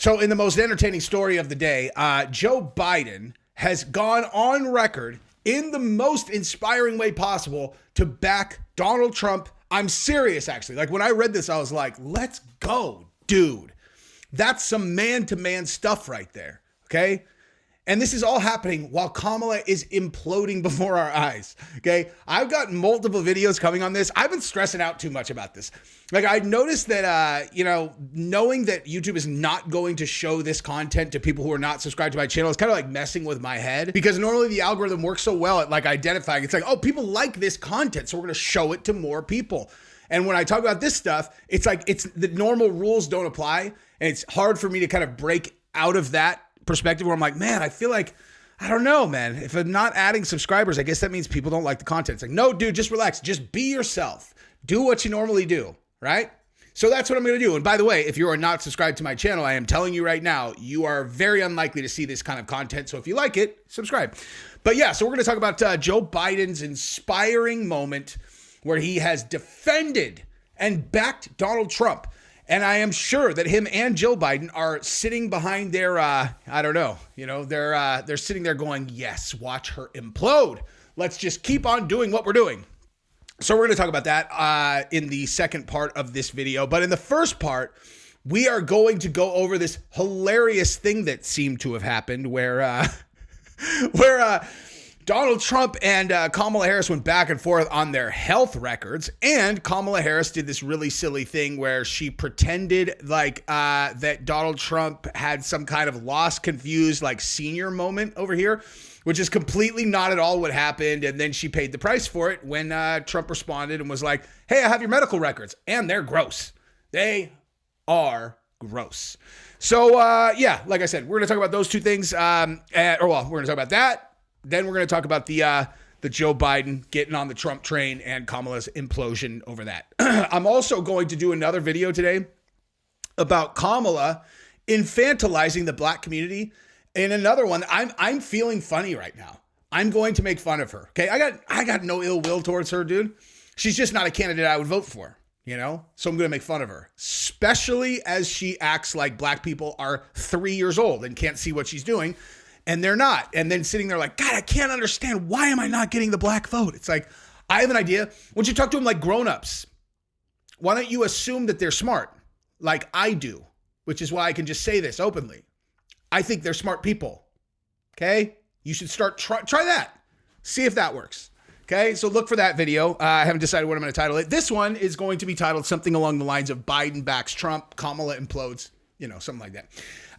So in the most entertaining story of the day, Joe Biden has gone on record in the most inspiring way possible to back Donald Trump. I'm serious, actually. Like when I read this, I was like, let's go, dude. That's some man-to-man stuff right there, okay? And this is all happening while Kamala is imploding before our eyes, okay? I've got multiple videos coming on this. I've been stressing out too much about this. Like I noticed that, knowing that YouTube is not going to show this content to people who are not subscribed to my channel is kind of like messing with my head, because normally the algorithm works so well at like identifying. It's like, oh, people like this content, so we're going to show it to more people. And when I talk about this stuff, it's like the normal rules don't apply. And it's hard for me to kind of break out of that perspective where I'm like, man, I feel like, I don't know, man. If I'm not adding subscribers, I guess that means people don't like the content. It's like, no, dude, just relax. Just be yourself. Do what you normally do, right? So that's what I'm going to do. And by the way, if you are not subscribed to my channel, I am telling you right now, you are very unlikely to see this kind of content. So if you like it, subscribe. But yeah, so we're going to talk about Joe Biden's inspiring moment where he has defended and backed Donald Trump. And I am sure that him and Jill Biden are sitting behind their, they're sitting there going, yes, watch her implode. Let's just keep on doing what we're doing. So we're going to talk about that in the second part of this video. But in the first part, we are going to go over this hilarious thing that seemed to have happened where Donald Trump and Kamala Harris went back and forth on their health records, and Kamala Harris did this really silly thing where she pretended like that Donald Trump had some kind of lost, confused, like senior moment over here, which is completely not at all what happened. And then she paid the price for it when Trump responded and was like, hey, I have your medical records, and they're gross. They are gross. So yeah, like I said, we're going to talk about those two things. We're going to talk about that. Then we're going to talk about the Joe Biden getting on the Trump train and Kamala's implosion over that. I'm also going to do another video today about Kamala infantilizing the black community. And another one, I'm feeling funny right now. I'm going to make fun of her. Okay, I got no ill will towards her, dude. She's just not a candidate I would vote for, you know? So I'm going to make fun of her, especially as she acts like black people are 3 years old and can't see what she's doing. And they're not. And then sitting there like, God, I can't understand. Why am I not getting the black vote? It's like, I have an idea. Once you talk to them like grown-ups, why don't you assume that they're smart like I do, which is why I can just say this openly. I think they're smart people. Okay? You should start, try that. See if that works. Okay? So look for that video. I haven't decided what I'm going to title it. This one is going to be titled something along the lines of Biden backs Trump, Kamala implodes, something like that.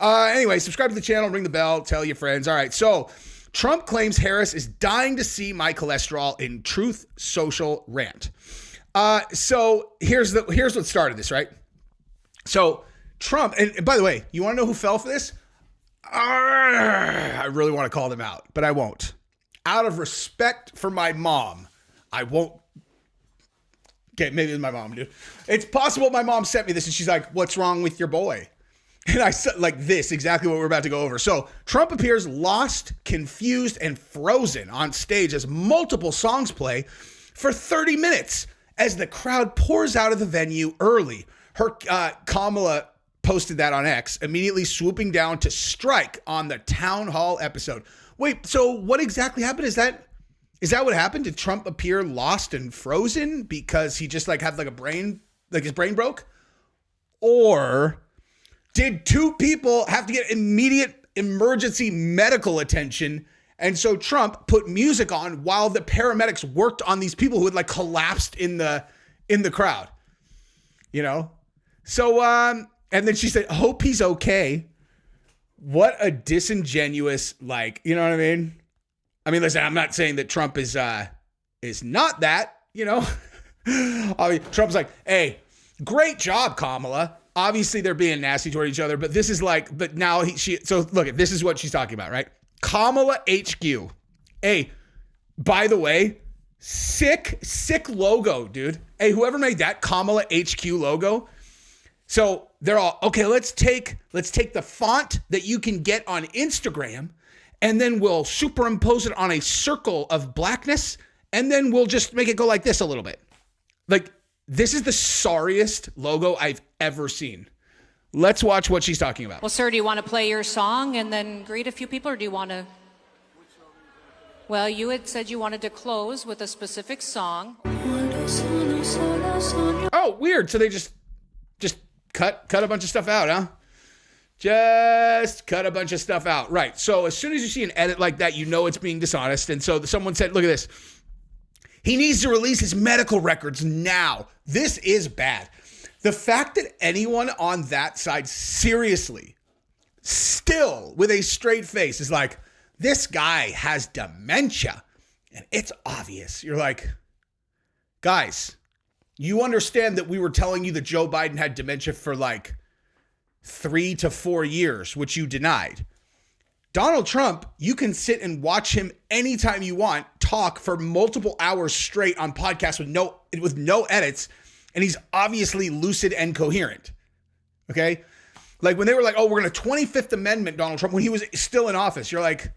Anyway, subscribe to the channel, ring the bell, tell your friends. All right, so Trump claims Harris is dying to see my cholesterol in Truth Social rant. So here's what started this, right? So Trump, and by the way, you want to know who fell for this? I really want to call them out, but I won't. Out of respect for my mom, I won't. Okay, maybe it's my mom, dude. It's possible my mom sent me this and she's like, what's wrong with your boy? And I said like this, exactly what we're about to go over. So Trump appears lost, confused, and frozen on stage as multiple songs play for 30 minutes as the crowd pours out of the venue early. Kamala posted that on X, immediately swooping down to strike on the town hall episode. Wait, so what exactly happened? Is that what happened? Did Trump appear lost and frozen because he just like had like his brain broke? Or did two people have to get immediate emergency medical attention? And so Trump put music on while the paramedics worked on these people who had like collapsed in the crowd, So, and then she said, hope he's okay. What a disingenuous, like, you know what I mean? I mean, listen, I'm not saying that Trump is not that, I mean, Trump's like, hey, great job, Kamala. Obviously, they're being nasty toward each other, but this is like, but now so look, this is what she's talking about, right? Kamala HQ. Hey, by the way, sick logo, dude. Hey, whoever made that Kamala HQ logo. So they're all, okay, let's take the font that you can get on Instagram, and then we'll superimpose it on a circle of blackness, and then we'll just make it go like this a little bit. Like, this is the sorriest logo I've ever seen. Let's watch what she's talking about. Well, sir, do you want to play your song and then greet a few people, or do you want to? Well, you had said you wanted to close with a specific song. Oh, weird. So they just cut a bunch of stuff out, huh? Just cut a bunch of stuff out. Right. So as soon as you see an edit like that, you know it's being dishonest. And so someone said, look at this. He needs to release his medical records now. This is bad. The fact that anyone on that side seriously, still with a straight face is like, this guy has dementia and it's obvious. You're like, guys, you understand that we were telling you that Joe Biden had dementia for like 3 to 4 years, which you denied. Donald Trump, you can sit and watch him anytime you want, talk for multiple hours straight on podcasts with no edits, and he's obviously lucid and coherent. Okay? Like when they were like, oh, we're going to 25th Amendment Donald Trump when he was still in office, you're like,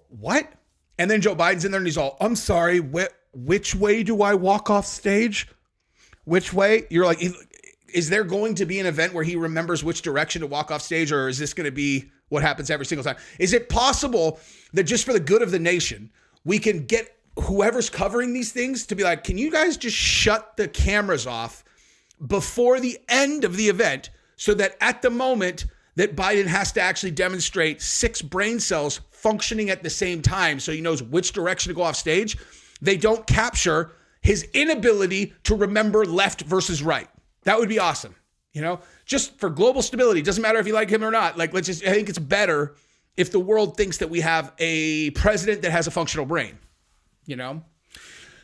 what? And then Joe Biden's in there and he's all, I'm sorry, which way do I walk off stage? Which way? You're like, is there going to be an event where he remembers which direction to walk off stage, or is this going to be what happens every single time? Is it possible that just for the good of the nation, we can get whoever's covering these things to be like, can you guys just shut the cameras off before the end of the event so that at the moment that Biden has to actually demonstrate 6 brain cells functioning at the same time so he knows which direction to go off stage, they don't capture his inability to remember left versus right? That would be awesome. Just for global stability. Doesn't matter if you like him or not. I think it's better if the world thinks that we have a president that has a functional brain,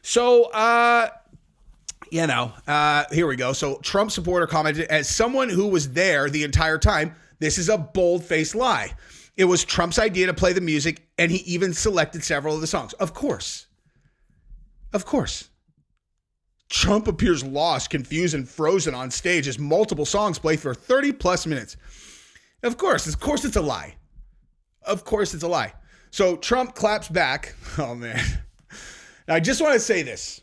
So, here we go. So Trump supporter commented, as someone who was there the entire time, this is a bold-faced lie. It was Trump's idea to play the music, and he even selected several of the songs. Of course. Trump appears lost, confused, and frozen on stage as multiple songs play for 30 plus minutes. Of course it's a lie. So Trump claps back. Oh man. Now I just want to say this.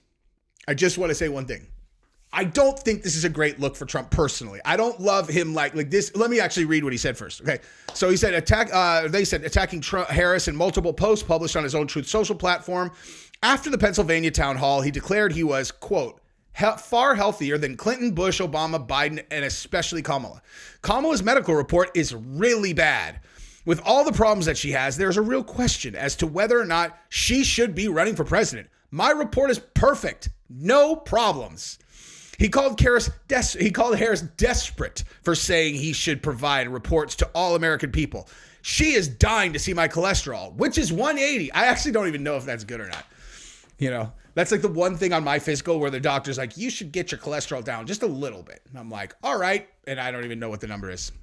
I just want to say one thing. I don't think this is a great look for Trump personally. I don't love him like this. Let me actually read what he said first. Okay. So he said, attacking Harris in multiple posts published on his own Truth Social platform. After the Pennsylvania town hall, he declared he was, quote, far healthier than Clinton, Bush, Obama, Biden, and especially Kamala. Kamala's medical report is really bad. With all the problems that she has, there's a real question as to whether or not she should be running for president. My report is perfect. No problems. He called Harris desperate for saying he should provide reports to all American people. She is dying to see my cholesterol, which is 180. I actually don't even know if that's good or not. That's like the one thing on my physical where the doctor's like, you should get your cholesterol down just a little bit. And I'm like, all right. And I don't even know what the number is.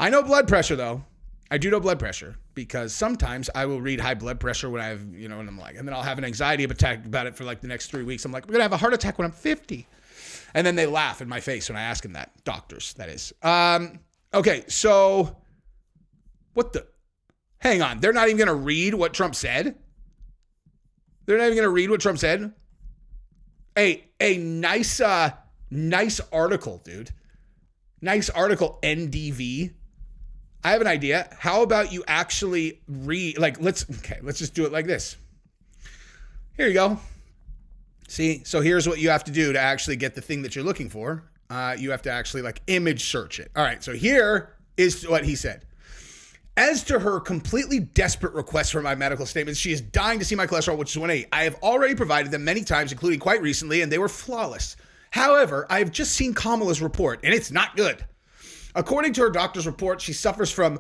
I know blood pressure though. I do know blood pressure because sometimes I will read high blood pressure when I have, and I'm like, and then I'll have an anxiety attack about it for like the next 3 weeks. I'm like, I'm going to have a heart attack when I'm 50. And then they laugh in my face when I ask them that. Doctors, that is. Okay, so hang on. They're not even going to read what Trump said? They're not even going to read what Trump said? A nice article, dude. Nice article, NDV. I have an idea. How about you actually read, let's just do it like this. Here you go. See, so here's what you have to do to actually get the thing that you're looking for. You have to actually image search it. All right, so here is what he said. As to her completely desperate request for my medical statements, she is dying to see my cholesterol, which is 180. I have already provided them many times, including quite recently, and they were flawless. However, I have just seen Kamala's report, and it's not good. According to her doctor's report, she suffers from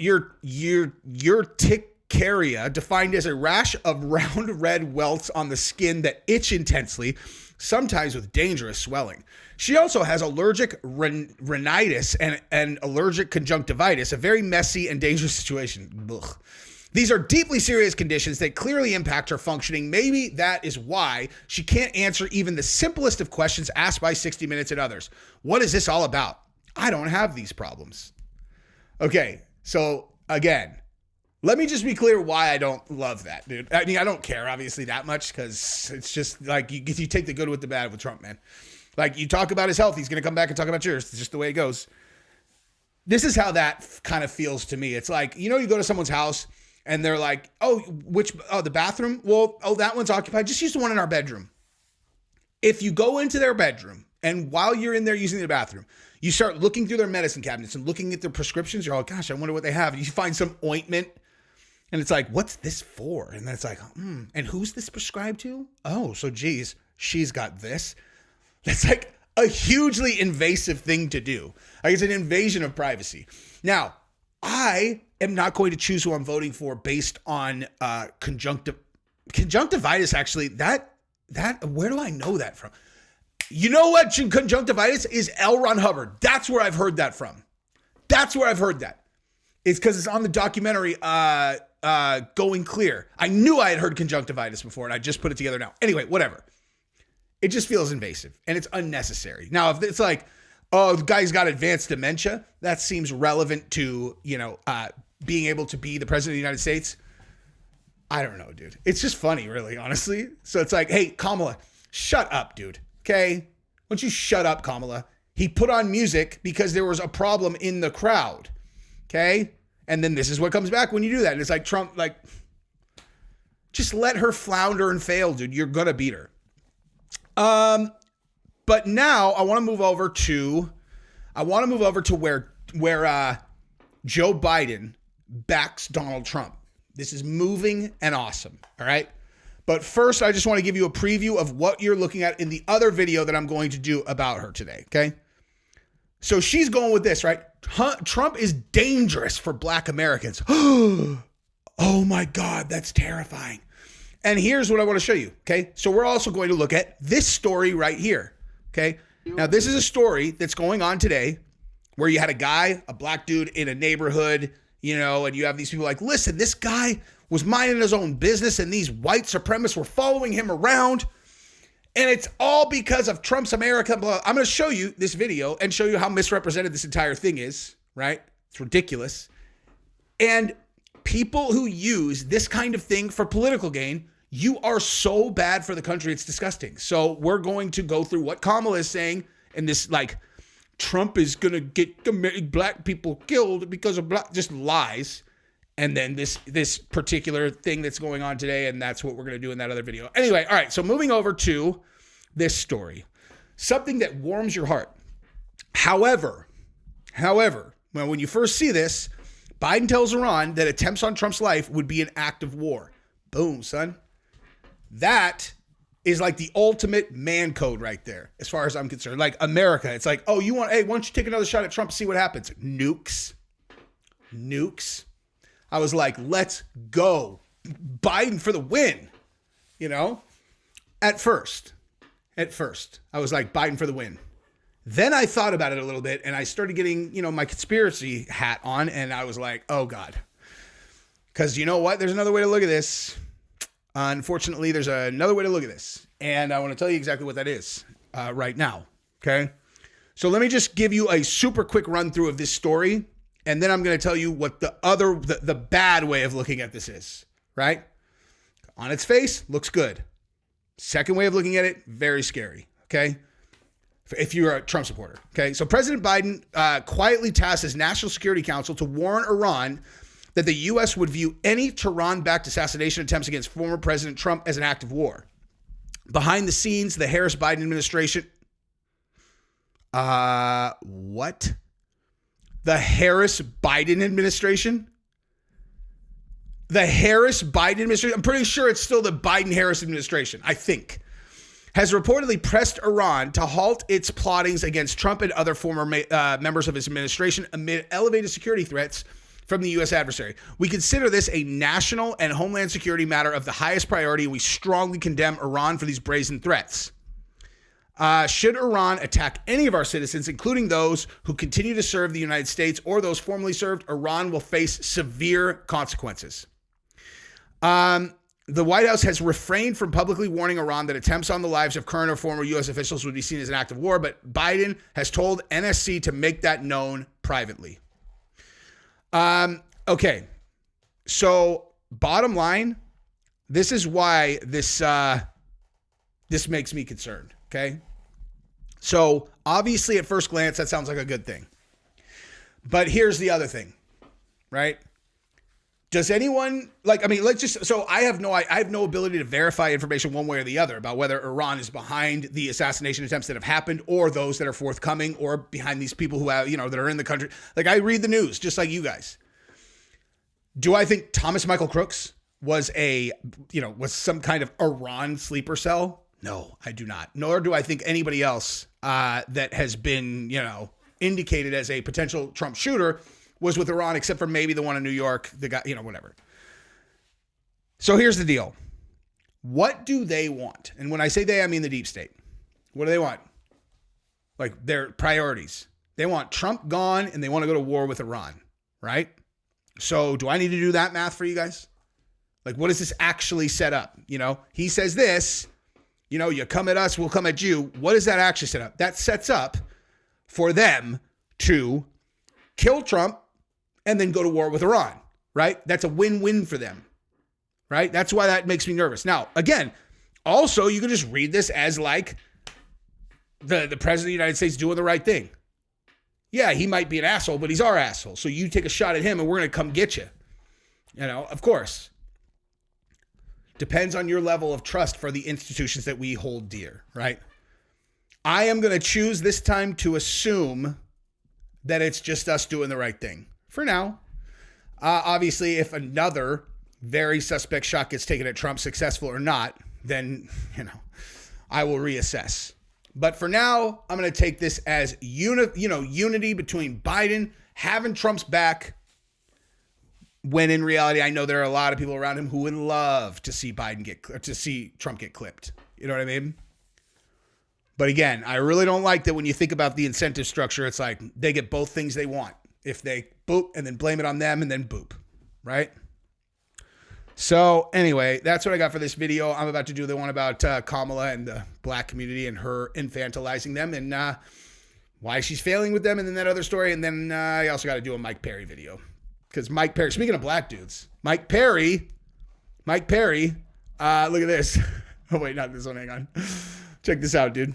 urticaria, defined as a rash of round red welts on the skin that itch intensely, sometimes with dangerous swelling. She also has allergic rhinitis and allergic conjunctivitis, a very messy and dangerous situation. Ugh. These are deeply serious conditions that clearly impact her functioning. Maybe that is why she can't answer even the simplest of questions asked by 60 Minutes and others. What is this all about? I don't have these problems. Okay, so again, let me just be clear why I don't love that, dude. I mean, I don't care, obviously, that much because it's just like you take the good with the bad with Trump, man. Like, you talk about his health, he's going to come back and talk about yours. It's just the way it goes. This is how that kind of feels to me. It's like, you go to someone's house and they're like, the bathroom? Well, that one's occupied. Just use the one in our bedroom. If you go into their bedroom and while you're in there using the bathroom, you start looking through their medicine cabinets and looking at their prescriptions, you're like, gosh, I wonder what they have. And you find some ointment and it's like, what's this for? And then it's like, and who's this prescribed to? Oh, so geez, she's got this. That's like a hugely invasive thing to do. Like it's an invasion of privacy. Now, I am not going to choose who I'm voting for based on conjunctivitis. Actually, that where do I know that from? You know what conjunctivitis is? L. Ron Hubbard. That's where I've heard that from. That's where I've heard that. It's because it's on the documentary Going Clear. I knew I had heard conjunctivitis before and I just put it together now. Anyway, whatever. It just feels invasive and it's unnecessary. Now, if it's like, oh, the guy's got advanced dementia, that seems relevant to, being able to be the president of the United States. I don't know, dude. It's just funny, really, honestly. So it's like, hey, Kamala, shut up, dude. Okay? Why don't you shut up, Kamala? He put on music because there was a problem in the crowd. Okay? And then this is what comes back when you do that. And it's like Trump, like, just let her flounder and fail, dude. You're going to beat her. But now I want to move over to where Joe Biden backs Donald Trump. This is moving and awesome. All right. But first, I just want to give you a preview of what you're looking at in the other video that I'm going to do about her today. Okay. So she's going with this, right? Trump is dangerous for Black Americans. Oh my God, that's terrifying. And here's what I want to show you. Okay. So we're also going to look at this story right here. Okay. Now, this is a story that's going on today where you had a Black dude in a neighborhood, and you have these people like, listen, this guy was minding his own business and these white supremacists were following him around. And it's all because of Trump's America. Blah. I'm going to show you this video and show you how misrepresented this entire thing is, right? It's ridiculous. And people who use this kind of thing for political gain, you are so bad for the country, it's disgusting. So we're going to go through what Kamala is saying and this, like, Trump is going to get Black people killed because of just lies. And then this particular thing that's going on today, and that's what we're going to do in that other video. Anyway, all right, so moving over to this story. Something that warms your heart. However, when you first see this, Biden tells Iran that attempts on Trump's life would be an act of war. Boom, son. That is like the ultimate man code right there, as far as I'm concerned. Like America, it's like, oh, why don't you take another shot at Trump, see what happens? Nukes. I was like, let's go. Biden for the win. At first, I was like, Biden for the win. Then I thought about it a little bit and I started getting, my conspiracy hat on and I was like, oh God. Because you know what? There's another way to look at this. Unfortunately, there's another way to look at this. And I want to tell you exactly what that is right now. Okay. So let me just give you a super quick run through of this story. And then I'm going to tell you what the bad way of looking at this is, right? On its face, looks good. Second way of looking at it, very scary, okay? If you're a Trump supporter, okay? So President Biden quietly tasked his National Security Council to warn Iran that the U.S. would view any Tehran-backed assassination attempts against former President Trump as an act of war. Behind the scenes, the Harris-Biden administration... what? The Harris-Biden administration? The Harris-Biden administration? I'm pretty sure it's still the Biden-Harris administration, I think. Has reportedly pressed Iran to halt its plottings against Trump and other former members of his administration amid elevated security threats from the U.S. adversary. We consider this a national and homeland security matter of the highest priority, and we strongly condemn Iran for these brazen threats. Should Iran attack any of our citizens, including those who continue to serve the United States or those formerly served, Iran will face severe consequences. The White House has refrained from publicly warning Iran that attempts on the lives of current or former U.S. officials would be seen as an act of war, but Biden has told NSC to make that known privately. Okay, so bottom line, this is why this makes me concerned. Okay. So obviously at first glance, that sounds like a good thing. But here's the other thing, right? Does anyone I have no ability to verify information one way or the other about whether Iran is behind the assassination attempts that have happened or those that are forthcoming or behind these people who have, that are in the country. Like, I read the news just like you guys. Do I think Thomas Michael Crooks was was some kind of Iran sleeper cell? No, I do not. Nor do I think anybody else that has been, indicated as a potential Trump shooter was with Iran, except for maybe the one in New York, the guy, whatever. So here's the deal. What do they want? And when I say they, I mean the deep state. What do they want? Like, their priorities. They want Trump gone and they want to go to war with Iran, right? So do I need to do that math for you guys? Like, what does this actually set up? He says this, you come at us, we'll come at you. What does that actually set up? That sets up for them to kill Trump and then go to war with Iran, right? That's a win-win for them, right? That's why that makes me nervous. Now, again, also, you can just read this as like the president of the United States doing the right thing. Yeah, he might be an asshole, but he's our asshole. So you take a shot at him and we're going to come get you. Of course. Depends on your level of trust for the institutions that we hold dear, right? I am going to choose this time to assume that it's just us doing the right thing for now. Obviously, if another very suspect shot gets taken at Trump, successful or not, then, I will reassess. But for now, I'm going to take this as unity between Biden having Trump's back, when in reality, I know there are a lot of people around him who would love to see Trump get clipped. You know what I mean? But again, I really don't like that when you think about the incentive structure, it's like they get both things they want. If they boop and then blame it on them and then boop, right? So anyway, that's what I got for this video. I'm about to do the one about Kamala and the black community and her infantilizing them and why she's failing with them, and then that other story. And then I also got to do a Mike Perry video. Because Mike Perry, speaking of black dudes, Mike Perry, look at this. Oh, wait, not this one. Hang on. Check this out, dude.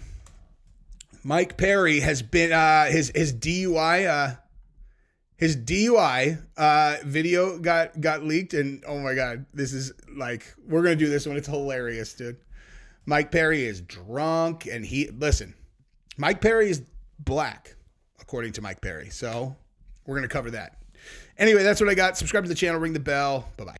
Mike Perry has been, his DUI video got leaked. And oh my God, this is like, we're going to do this one. It's hilarious, dude. Mike Perry is drunk and Mike Perry is black, according to Mike Perry. So we're going to cover that. Anyway, that's what I got. Subscribe to the channel, ring the bell. Bye-bye.